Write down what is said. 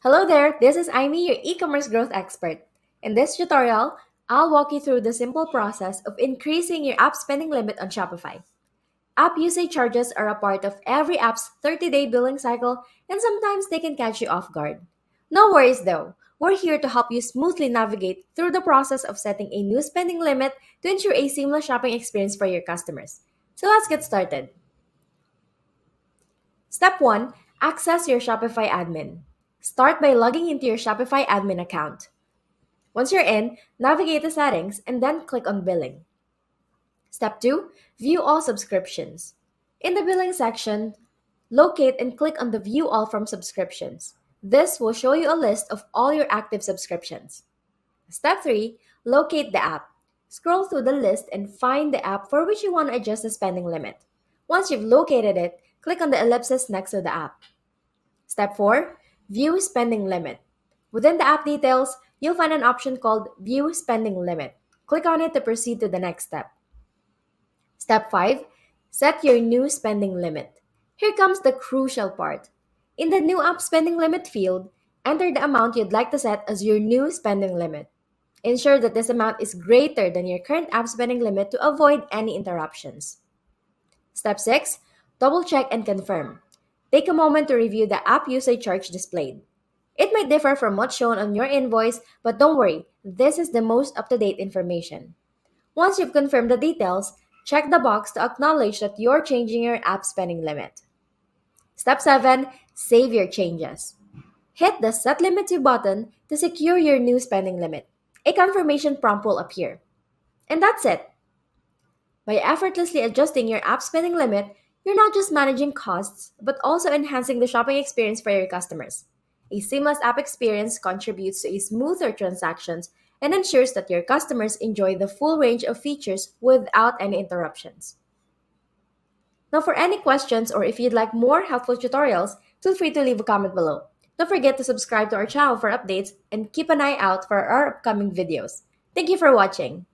Hello there, this is Amy, your e-commerce growth expert. In this tutorial, I'll walk you through the simple process of increasing your app spending limit on Shopify. App usage charges are a part of every app's 30-day billing cycle, and sometimes they can catch you off guard. No worries though, we're here to help you smoothly navigate through the process of setting a new spending limit to ensure a seamless shopping experience for your customers. So let's get started. Step 1. Access your Shopify admin. Start by logging into your Shopify admin account. Once you're in, navigate the settings and then click on Billing. Step 2. View all subscriptions. In the Billing section, locate and click on the View All from Subscriptions. This will show you a list of all your active subscriptions. Step 3. Locate the app. Scroll through the list and find the app for which you want to adjust the spending limit. Once you've located it, click on the ellipsis next to the app. Step 4. View spending limit. Within the app details, you'll find an option called View Spending Limit. Click on it to proceed to the next step. Step 5. Set your new spending limit. Here comes the crucial part. In the new app spending limit field, enter the amount you'd like to set as your new spending limit. Ensure that this amount is greater than your current app spending limit to avoid any interruptions. Step 6. Double check and confirm. Take a moment to review the app usage charge displayed. It might differ from what's shown on your invoice, but don't worry, this is the most up to date information. Once you've confirmed the details, check the box to acknowledge that you're changing your app spending limit. Step 7. Save your changes. Hit the Set Limit to button to secure your new spending limit. A confirmation prompt will appear. And that's it. By effortlessly adjusting your app spending limit, you're not just managing costs, but also enhancing the shopping experience for your customers. A seamless app experience contributes to a smoother transactions and ensures that your customers enjoy the full range of features without any interruptions. Now, for any questions or if you'd like more helpful tutorials, feel free to leave a comment below. Don't forget to subscribe to our channel for updates and keep an eye out for our upcoming videos. Thank you for watching.